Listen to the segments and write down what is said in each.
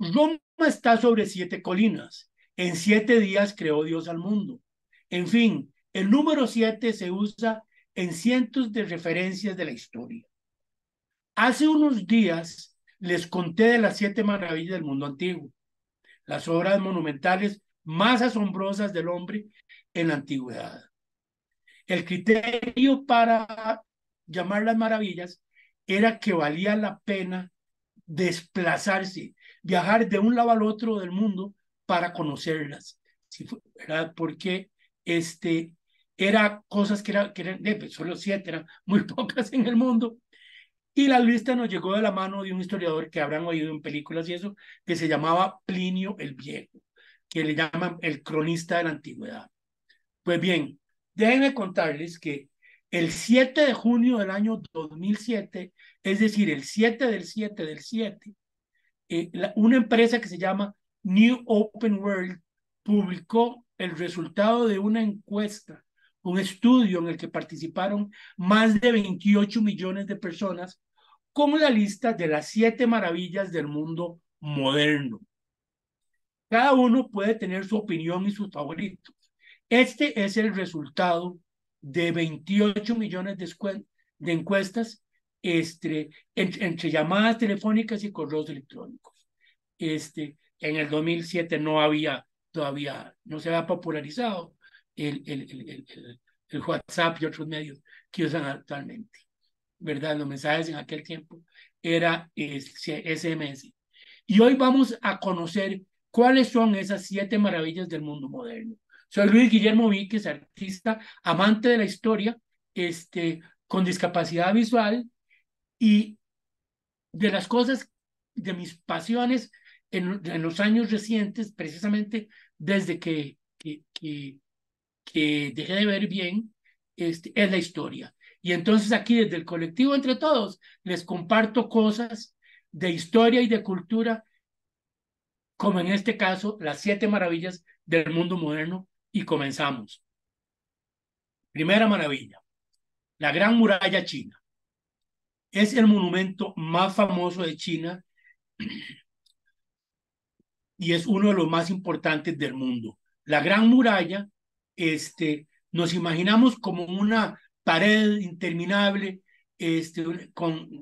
Roma está sobre 7 colinas. En 7 días creó Dios al mundo. En fin, el número 7 se usa en cientos de referencias de la historia. Hace unos días les conté de las 7 maravillas del mundo antiguo, las obras monumentales más asombrosas del hombre en la antigüedad. El criterio para llamar las maravillas era que valía la pena desplazarse, viajar de un lado al otro del mundo para conocerlas. ¿Sí? ¿Verdad? Porque era cosas que eran solo 7, eran muy pocas en el mundo. Y la lista nos llegó de la mano de un historiador que habrán oído en películas y eso, que se llamaba Plinio el Viejo, que le llaman el cronista de la antigüedad. Pues bien, déjenme contarles que el 7 de junio del año 2007, es decir, el 7 del 7 del 7, una empresa que se llama New Open World publicó el resultado de una encuesta, un estudio en el que participaron más de 28 millones de personas con la lista de las 7 maravillas del mundo moderno. Cada uno puede tener su opinión y sus favoritos. Este es el resultado de 28 millones de encuestas entre llamadas telefónicas y correos electrónicos. En el 2007 no había todavía, no se había popularizado el WhatsApp y otros medios que usan actualmente, ¿verdad? Los mensajes en aquel tiempo era SMS. Y hoy vamos a conocer cuáles son esas 7 maravillas del mundo moderno. Soy Luis Guillermo Víquez, artista, amante de la historia, con discapacidad visual, y de las cosas, de mis pasiones en los años recientes, precisamente desde que dejé de ver bien, es la historia. Y entonces aquí desde el colectivo Entre Todos les comparto cosas de historia y de cultura, como en este caso las 7 maravillas del mundo moderno, y comenzamos. Primera maravilla, la Gran Muralla China. Es el monumento más famoso de China y es uno de los más importantes del mundo. La Gran Muralla, nos imaginamos como una pared interminable,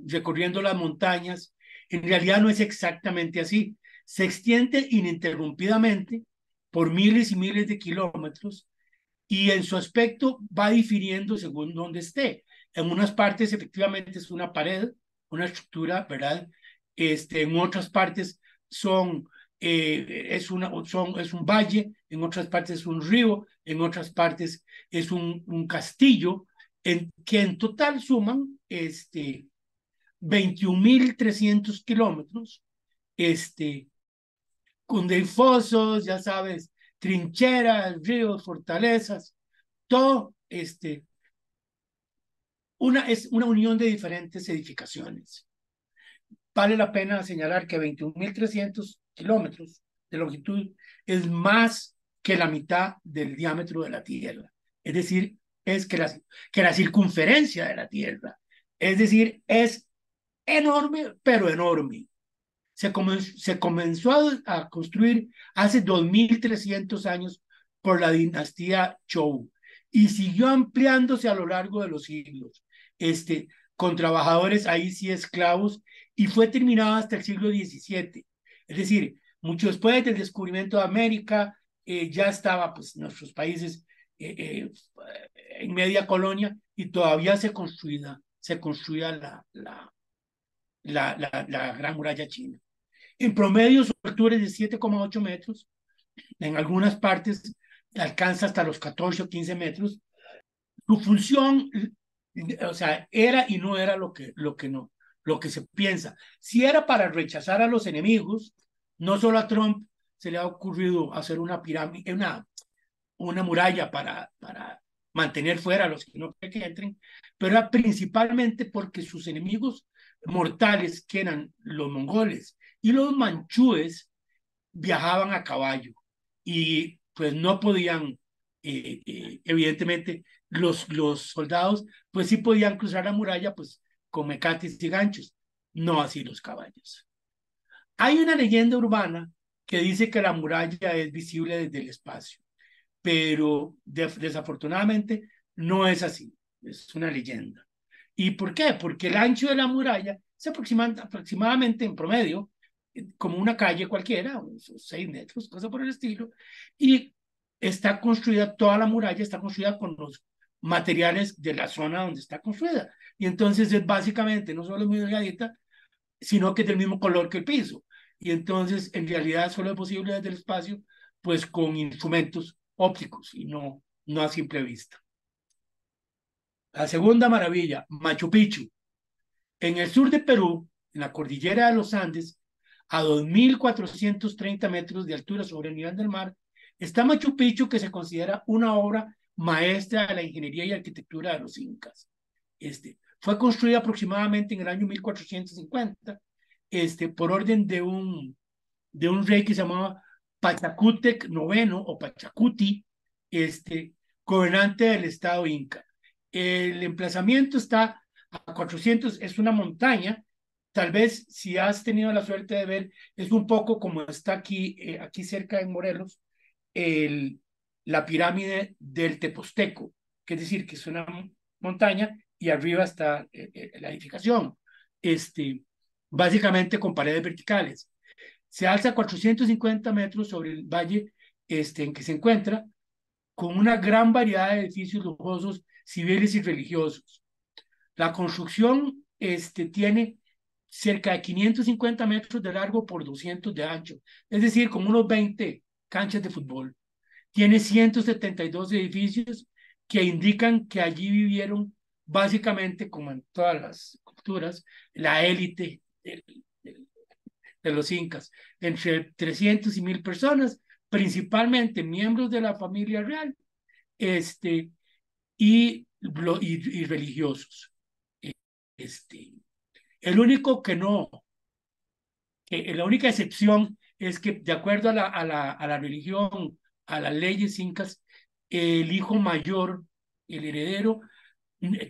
recorriendo las montañas. En realidad no es exactamente así. Se extiende ininterrumpidamente por miles y miles de kilómetros, y en su aspecto va difiriendo según donde esté. En unas partes efectivamente es una pared, una estructura, ¿verdad? En otras partes son, es un valle, en otras partes es un río, en otras partes es un castillo, que en total suman 21.300 kilómetros, con fosos, ya sabes, trincheras, ríos, fortalezas, todo es una unión de diferentes edificaciones. Vale la pena señalar que 21.300 kilómetros de longitud es más que la mitad del diámetro de la Tierra. Es decir, es que la circunferencia de la Tierra. Es decir, es enorme, pero enorme. Se comenzó a construir hace 2.300 años por la dinastía Zhou y siguió ampliándose a lo largo de los siglos, con trabajadores ahí sí esclavos, y fue terminada hasta el siglo XVII. Es decir, mucho después del descubrimiento de América, ya estaba pues nuestros países en media colonia, y todavía se construía la Gran Muralla China. En promedio, su altura es de 7,8 metros. En algunas partes alcanza hasta los 14 o 15 metros. Su función, o sea, era y no era lo que se piensa. Si era para rechazar a los enemigos, no solo a Trump se le ha ocurrido hacer una pirámide, una muralla para mantener fuera a los que no quieren que entren, pero era principalmente porque sus enemigos mortales, que eran los mongoles y los manchúes, viajaban a caballo y pues no podían, evidentemente, los soldados pues sí podían cruzar la muralla pues con mecates y ganchos, no así los caballos. Hay una leyenda urbana que dice que la muralla es visible desde el espacio, pero desafortunadamente no es así, es una leyenda. ¿Y por qué? Porque el ancho de la muralla se aproxima aproximadamente en promedio, como una calle cualquiera, 6 metros, cosa por el estilo, y está construida, toda la muralla está construida con los materiales de la zona donde está construida. Y entonces es básicamente, no solo es muy delgadita, sino que es del mismo color que el piso. Y entonces, en realidad, solo es posible desde el espacio, pues con instrumentos ópticos y no a simple vista. La segunda maravilla, Machu Picchu. En el sur de Perú, en la cordillera de los Andes, a 2.430 metros de altura sobre el nivel del mar, está Machu Picchu, que se considera una obra maestra de la ingeniería y arquitectura de los incas. Fue construida aproximadamente en el año 1450 por orden de un rey que se llamaba Pachacútec noveno o Pachacuti, gobernante del estado Inca. El emplazamiento está a 400, es una montaña. Tal vez si has tenido la suerte de ver, es un poco como está aquí cerca en Morelos, el, la pirámide del Teposteco, que es decir, que es una montaña y arriba está la edificación, básicamente con paredes verticales. Se alza 450 metros sobre el valle en que se encuentra, con una gran variedad de edificios lujosos, civiles y religiosos. La construcción tiene cerca de 550 metros de largo por 200 de ancho, es decir, como unos 20 canchas de fútbol. Tiene 172 edificios que indican que allí vivieron básicamente, como en todas las culturas, la élite de los incas, entre 300 y 1.000 personas, principalmente miembros de la familia real este, y religiosos. Este, el único que no, la única excepción es que de acuerdo a la religión, a las leyes incas, el hijo mayor, el heredero,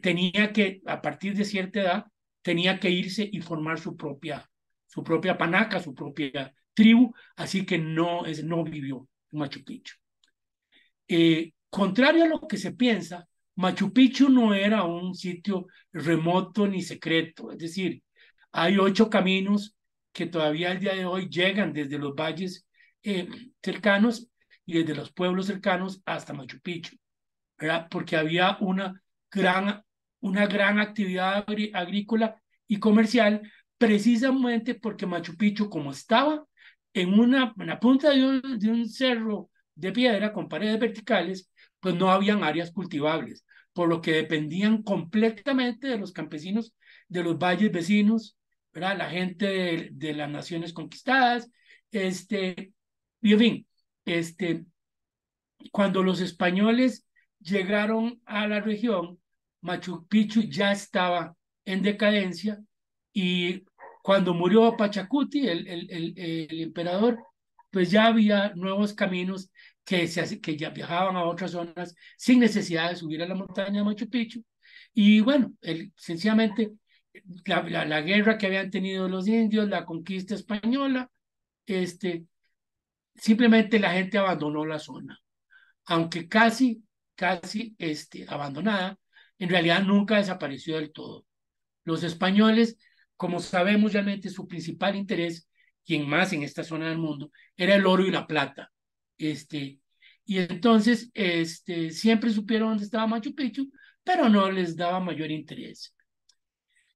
tenía que, a partir de cierta edad, tenía que irse y formar su propia panaca, su propia tribu, así que no vivió en Machu Picchu. Contrario a lo que se piensa, Machu Picchu no era un sitio remoto ni secreto, es decir, hay 8 caminos que todavía al día de hoy llegan desde los valles eh, cercanos y desde los pueblos cercanos hasta Machu Picchu, ¿verdad? Porque había gran, una gran actividad agrícola y comercial, precisamente porque Machu Picchu, como estaba en la punta de un cerro de piedra con paredes verticales, pues no habían áreas cultivables, por lo que dependían completamente de los campesinos de los valles vecinos, ¿verdad? La gente de las naciones conquistadas, y en fin, cuando los españoles llegaron a la región, Machu Picchu ya estaba en decadencia y cuando murió Pachacuti, el emperador, pues ya había nuevos caminos que ya viajaban a otras zonas sin necesidad de subir a la montaña de Machu Picchu. Y bueno, sencillamente la guerra que habían tenido los indios, la conquista española, simplemente la gente abandonó la zona, aunque casi abandonada, en realidad nunca desapareció del todo. Los españoles, como sabemos realmente, su principal interés, quien más en esta zona del mundo, era el oro y la plata. Y entonces siempre supieron dónde estaba Machu Picchu, pero no les daba mayor interés.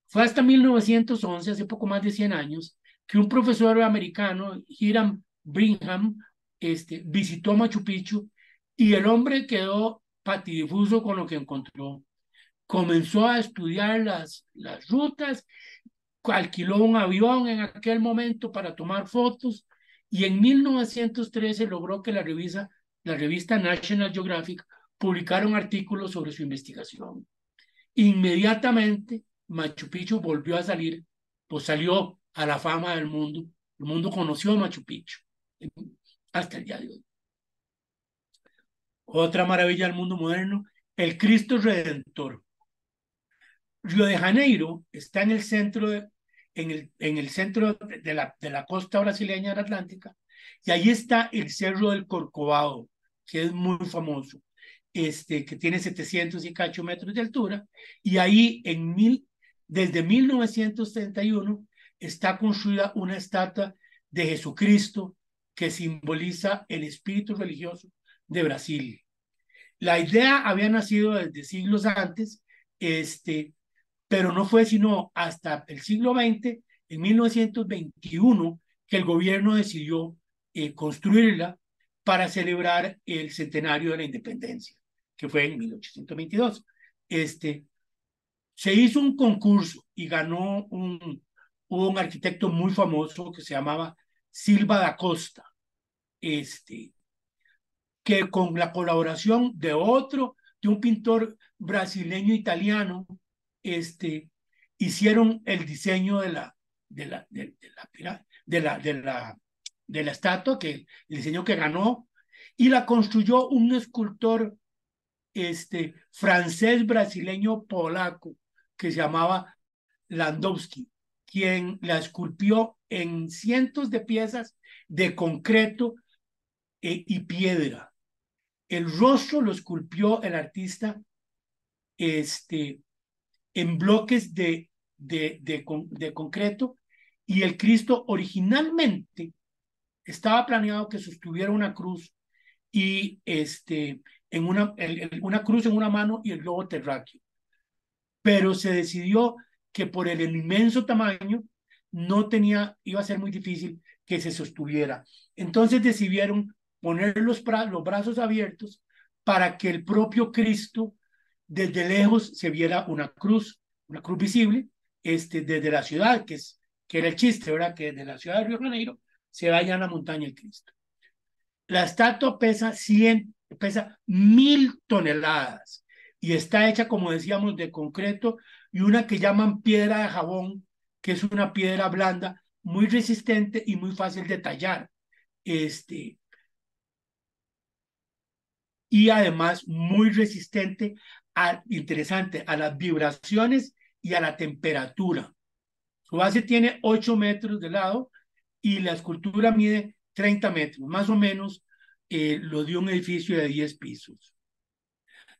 Fue hasta 1911, hace poco más de 100 años, que un profesor americano, Hiram Bingham, visitó Machu Picchu y el hombre quedó patidifuso con lo que encontró. Comenzó a estudiar las rutas, alquiló un avión en aquel momento para tomar fotos y en 1913 logró que la revista National Geographic publicara un artículo sobre su investigación. Inmediatamente Machu Picchu volvió a salir, pues salió a la fama del mundo. El mundo conoció Machu Picchu hasta el día de hoy. Otra maravilla del mundo moderno, el Cristo Redentor. Río de Janeiro está en el centro en el centro de la costa brasileña de la Atlántica, y ahí está el Cerro del Corcovado, que es muy famoso, que tiene 700 y cacho metros de altura, y ahí desde 1931 está construida una estatua de Jesucristo que simboliza el espíritu religioso de Brasil. La idea había nacido desde siglos antes, pero no fue sino hasta el siglo XX, en 1921, que el gobierno decidió construirla para celebrar el centenario de la independencia, que fue en 1822. Se hizo un concurso y ganó un arquitecto muy famoso que se llamaba Silva da Costa, que con la colaboración de un pintor brasileño italiano, hicieron el diseño de la estatua, que el diseño que ganó, y la construyó un escultor francés, brasileño, polaco, que se llamaba Landowski, quien la esculpió en cientos de piezas de concreto y piedra. El rostro lo esculpió el artista en bloques de concreto, y el Cristo originalmente estaba planeado que sostuviera una cruz y una cruz en una mano y el globo terráqueo. Pero se decidió que por el inmenso tamaño iba a ser muy difícil que se sostuviera. Entonces decidieron poner los brazos abiertos para que el propio Cristo desde lejos se viera una cruz visible, desde la ciudad, que era el chiste, ¿verdad? Que desde la ciudad de Río de Janeiro se vaya a la montaña el Cristo. La estatua pesa 1000 toneladas y está hecha, como decíamos, de concreto y una que llaman piedra de jabón, que es una piedra blanda, muy resistente y muy fácil de tallar. Y además muy resistente, interesante, a las vibraciones y a la temperatura. Su base tiene 8 metros de lado y la escultura mide 30 metros, más o menos lo de un edificio de 10 pisos.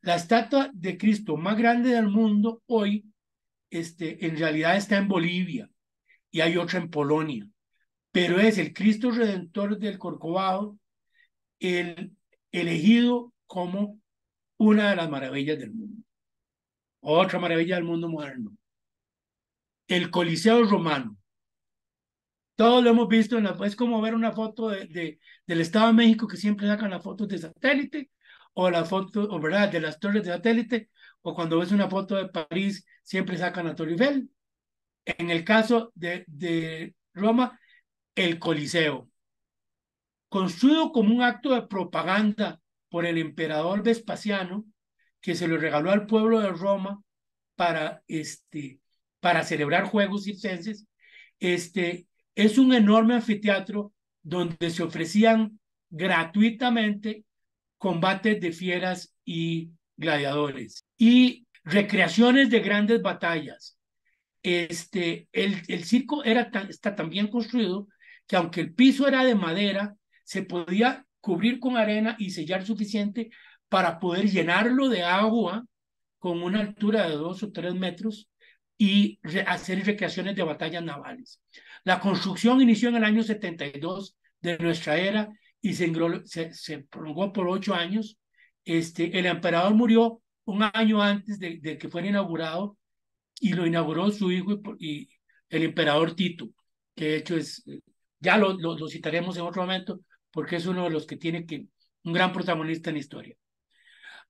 La estatua de Cristo más grande del mundo hoy, en realidad está en Bolivia y hay otra en Polonia, pero es el Cristo Redentor del Corcovado, el elegido como una de las maravillas del mundo. Otra maravilla del mundo moderno. El Coliseo Romano. Todos lo hemos visto, es como ver una foto del Estado de México, que siempre sacan las fotos de satélite, o la foto, o verdad, de las torres de satélite, o cuando ves una foto de París, siempre sacan la Torre Eiffel. En el caso de Roma, el Coliseo. Construido como un acto de propaganda por el emperador Vespasiano, que se lo regaló al pueblo de Roma para, para celebrar juegos circenses. Es un enorme anfiteatro donde se ofrecían gratuitamente combates de fieras y gladiadores y recreaciones de grandes batallas. El circo está tan bien construido que, aunque el piso era de madera, se podía cubrir con arena y sellar suficiente para poder llenarlo de agua con una altura de 2 o 3 metros y hacer recreaciones de batallas navales. La construcción inició en el año 72 de nuestra era y se prolongó por 8 años. El emperador murió un año antes de que fuera inaugurado, y lo inauguró su hijo y el emperador Tito, que de hecho ya lo citaremos en otro momento, porque es uno de los que tiene un gran protagonista en la historia.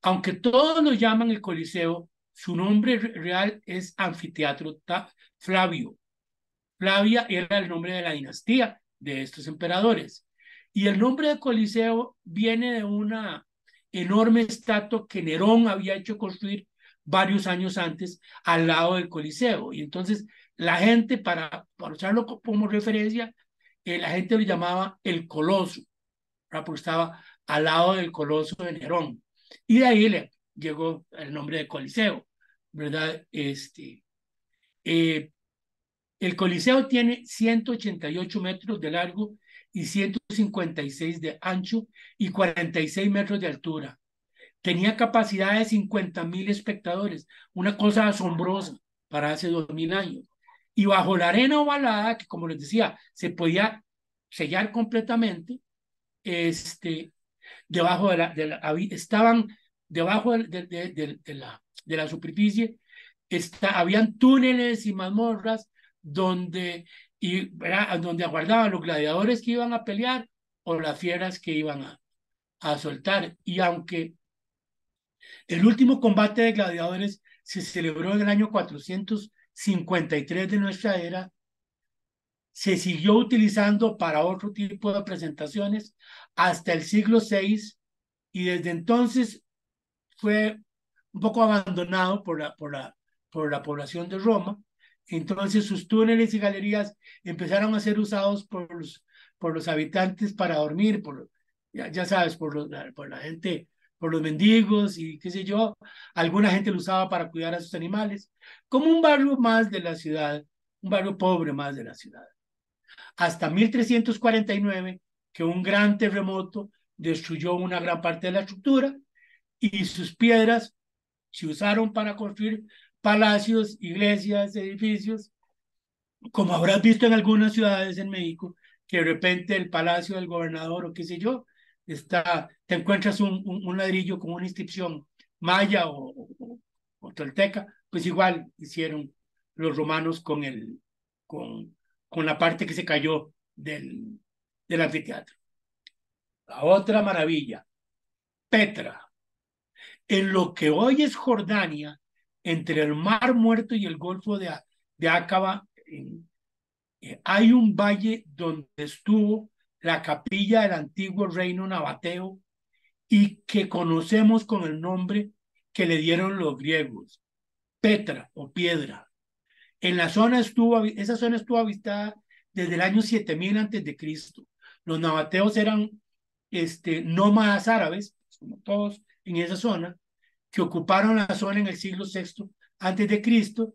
Aunque todos lo llaman el Coliseo, su nombre real es Anfiteatro Flavio. Flavia era el nombre de la dinastía de estos emperadores. Y el nombre de Coliseo viene de una enorme estatua que Nerón había hecho construir varios años antes al lado del Coliseo. Y entonces la gente, para usarlo como referencia, la gente lo llamaba el Coloso, ¿verdad? Porque estaba al lado del Coloso de Nerón. Y de ahí le llegó el nombre de Coliseo, ¿verdad? El Coliseo tiene 188 metros de largo y 156 de ancho y 46 metros de altura. Tenía capacidad de 50.000 espectadores, una cosa asombrosa para hace 2000 años. Y bajo la arena ovalada, que como les decía, se podía sellar completamente, debajo estaban debajo de la superficie, habían túneles y mazmorras donde, donde aguardaban los gladiadores que iban a pelear o las fieras que iban a soltar. Y aunque el último combate de gladiadores se celebró en el año 453 de nuestra era, se siguió utilizando para otro tipo de presentaciones hasta el siglo VI y desde entonces fue un poco abandonado por la población de Roma. Entonces sus túneles y galerías empezaron a ser usados por los habitantes para dormir, ya sabes, por la gente, por los mendigos y qué sé yo. Alguna gente lo usaba para cuidar a sus animales, como un barrio más de la ciudad, un barrio pobre más de la ciudad. Hasta 1349, que un gran terremoto destruyó una gran parte de la estructura y sus piedras se usaron para construir palacios, iglesias, edificios, como habrás visto en algunas ciudades en México, que de repente el palacio del gobernador o qué sé yo, te encuentras un ladrillo con una inscripción maya o tolteca, pues igual hicieron los romanos con la parte que se cayó del anfiteatro. La otra maravilla, Petra, en lo que hoy es Jordania, entre el Mar Muerto y el Golfo de Acaba, hay un valle donde estuvo la capilla del antiguo reino nabateo y que conocemos con el nombre que le dieron los griegos, Petra o Piedra. Esa zona estuvo habitada desde el año 7000 antes de Cristo. Los nabateos eran nómadas árabes, como todos en esa zona, que ocuparon la zona en el siglo VI antes de Cristo,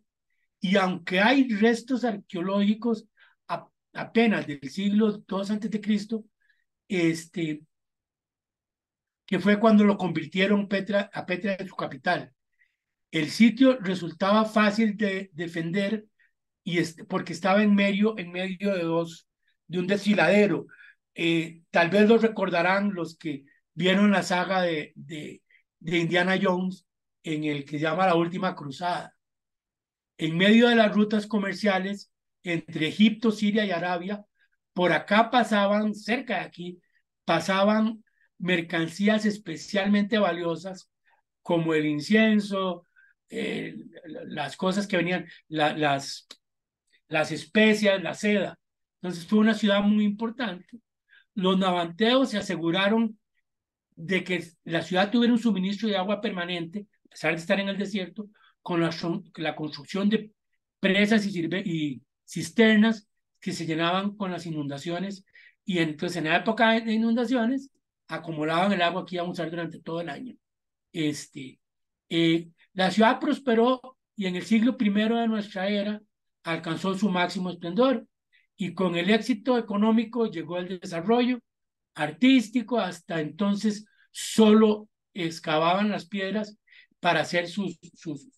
y aunque hay restos arqueológicos apenas del siglo II antes de Cristo, que fue cuando lo convirtieron a Petra en su capital. El sitio resultaba fácil de defender porque estaba en medio de un desfiladero. Tal vez lo recordarán los que vieron la saga de Indiana Jones, en el que se llama La Última Cruzada. En medio de las rutas comerciales entre Egipto, Siria y Arabia, por acá pasaban, cerca de aquí, pasaban mercancías especialmente valiosas como el incienso, las cosas que venían, las especias, la seda. Entonces fue una ciudad muy importante. Los nabateos se aseguraron de que la ciudad tuviera un suministro de agua permanente, a pesar de estar en el desierto, con la construcción de presas y cisternas que se llenaban con las inundaciones. Y entonces en la época de inundaciones acumulaban el agua que iban a usar durante todo el año. La ciudad prosperó y en el siglo I de nuestra era alcanzó su máximo esplendor, y con el éxito económico llegó el desarrollo artístico. Hasta entonces solo excavaban las piedras para hacer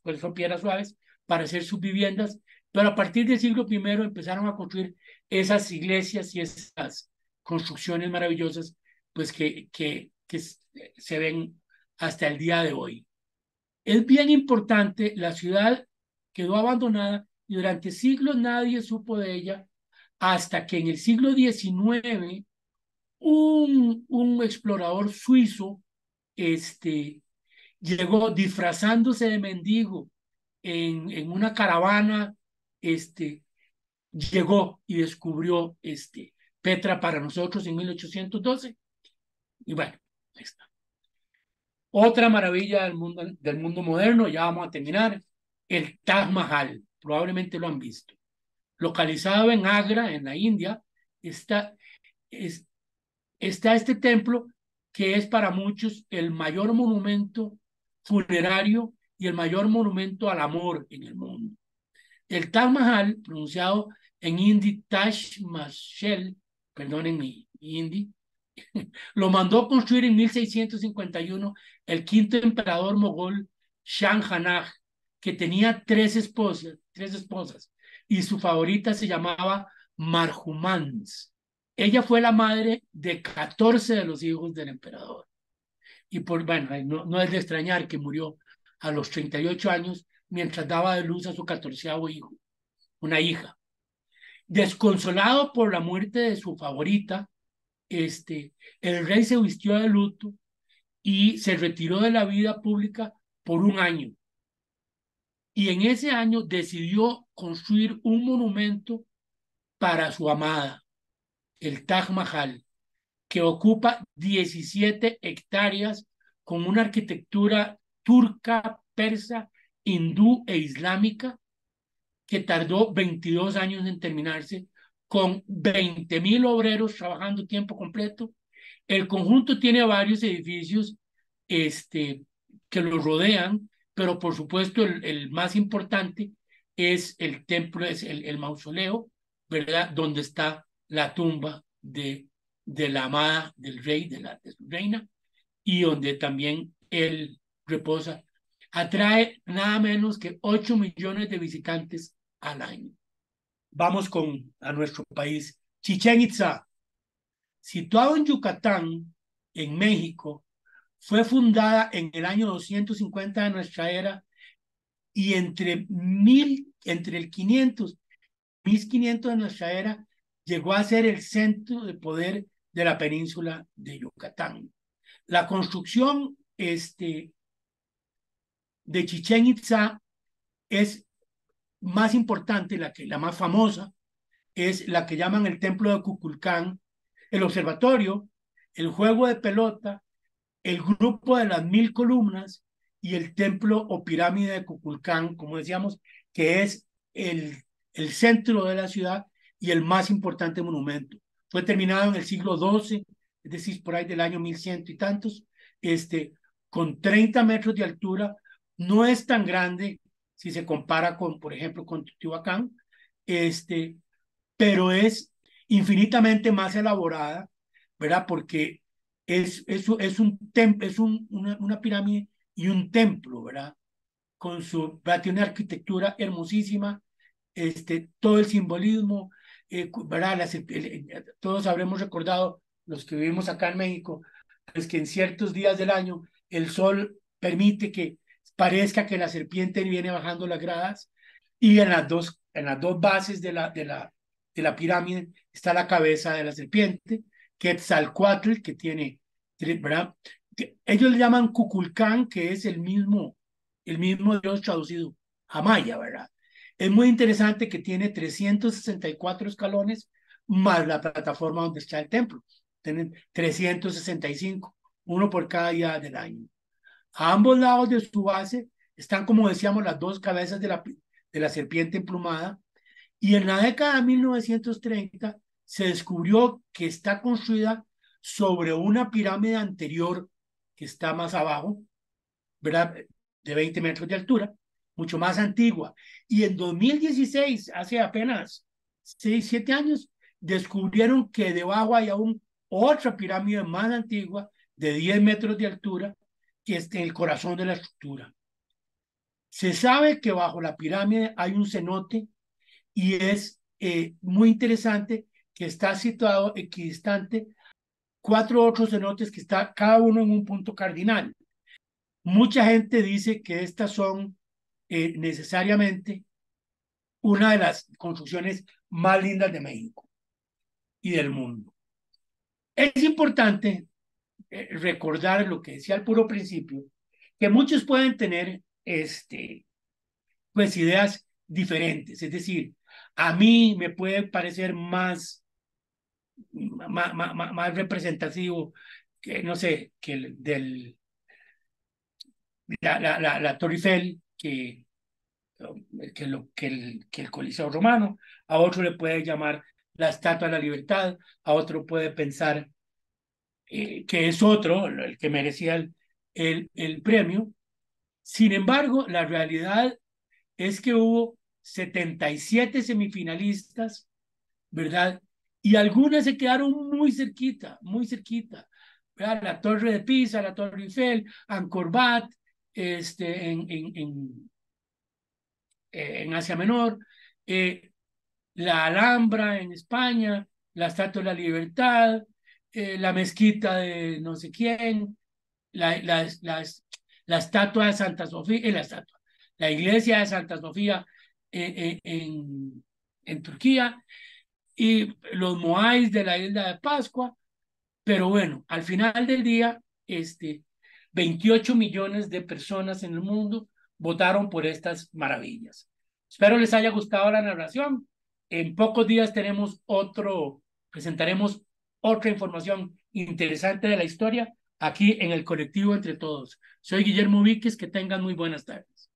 pues son piedras suaves, para hacer sus viviendas, pero a partir del siglo I empezaron a construir esas iglesias y esas construcciones maravillosas, pues que se ven hasta el día de hoy. Es bien importante, la ciudad quedó abandonada y durante siglos nadie supo de ella, hasta que en el siglo XIX un explorador suizo llegó disfrazándose de mendigo en una caravana, llegó y descubrió Petra para nosotros en 1812. Y bueno, ahí está. Otra maravilla del mundo moderno, ya vamos a terminar, el Taj Mahal, probablemente lo han visto. Localizado en Agra, en la India, está este templo que es para muchos el mayor monumento funerario y el mayor monumento al amor en el mundo. El Taj Mahal, pronunciado en hindi Taj Mahal, perdonen mi hindi, lo mandó construir en 1651 el quinto emperador mogol Shah Jahan, que tenía tres esposas, y su favorita se llamaba Marhumans. Ella fue la madre de 14 de los hijos del emperador. Y bueno, no es de extrañar que murió a los 38 años mientras daba de luz a su 14º hijo, una hija. Desconsolado por la muerte de su favorita, el rey se vistió de luto y se retiró de la vida pública por un año. Y en ese año decidió construir un monumento para su amada, el Taj Mahal, que ocupa 17 hectáreas con una arquitectura turca, persa, hindú e islámica que tardó 22 años en terminarse, con 20.000 obreros trabajando tiempo completo. El conjunto tiene varios edificios que lo rodean, pero por supuesto el más importante es el templo, es el mausoleo, ¿verdad? Donde está la tumba de la amada del rey, de su reina, y donde también él reposa. Atrae nada menos que 8 millones de visitantes al año. Vamos a nuestro país. Chichén Itzá, situado en Yucatán, en México, fue fundada en el año 250 de nuestra era y entre el 500 y 1500 de nuestra era llegó a ser el centro de poder de la península de Yucatán. La construcción de Chichén Itzá es más importante, la más famosa, es la que llaman el Templo de Kukulcán, el observatorio, el juego de pelota, el grupo de las 1000 columnas y el templo o pirámide de Kukulcán, como decíamos, que es el centro de la ciudad y el más importante monumento. Fue terminado en el siglo XII, es decir, por ahí del año 1100 y tantos, con 30 metros de altura. No es tan grande si se compara con, por ejemplo, con Teotihuacán, pero es infinitamente más elaborada, ¿verdad? Porque una pirámide y un templo, ¿verdad? ¿Verdad? Tiene una arquitectura hermosísima, todo el simbolismo, ¿verdad? Todos habremos recordado, los que vivimos acá en México, es que en ciertos días del año el sol permite que parezca que la serpiente viene bajando las gradas, y en las dos bases de la pirámide está la cabeza de la serpiente, Quetzalcóatl, que tiene, ¿verdad? Ellos le llaman Kukulcán, que es el mismo Dios traducido a maya, ¿verdad? Es muy interesante que tiene 364 escalones más la plataforma donde está el templo. Tienen 365, uno por cada día del año. A ambos lados de su base están, como decíamos, las dos cabezas de la serpiente emplumada, y en la década de 1930 se descubrió que está construida sobre una pirámide anterior que está más abajo, ¿verdad? De 20 metros de altura, mucho más antigua. Y en 2016, hace apenas 6, 7 años, descubrieron que debajo hay aún otra pirámide más antigua de 10 metros de altura, que es el corazón de la estructura. Se sabe que bajo la pirámide hay un cenote, y es muy interesante que está situado equidistante 4 otros cenotes que está cada uno en un punto cardinal. Mucha gente dice que estas son necesariamente una de las construcciones más lindas de México y del mundo. Es importante recordar lo que decía al puro principio, que muchos pueden tener pues ideas diferentes. Es decir, a mí me puede parecer más representativo que, no sé, que la Torre Eiffel, que el Coliseo Romano. A otro le puede llamar la Estatua de la Libertad, a otro puede pensar que es otro el que merecía el premio. Sin embargo, la realidad es que hubo 77 semifinalistas, ¿verdad? Y algunas se quedaron muy cerquita, muy cerquita. ¿Verdad? La Torre de Pisa, la Torre Eiffel, Angkor Wat, en Asia Menor, la Alhambra en España, la Estatua de la Libertad, la mezquita de no sé quién, la estatua de Santa Sofía, la iglesia de Santa Sofía en Turquía, y los Moais de la isla de Pascua. Pero bueno, al final del día, 28 millones de personas en el mundo votaron por estas maravillas. Espero les haya gustado la narración. En pocos días presentaremos otra información interesante de la historia aquí en el colectivo Entre Todos. Soy Guillermo Víquez, que tengan muy buenas tardes.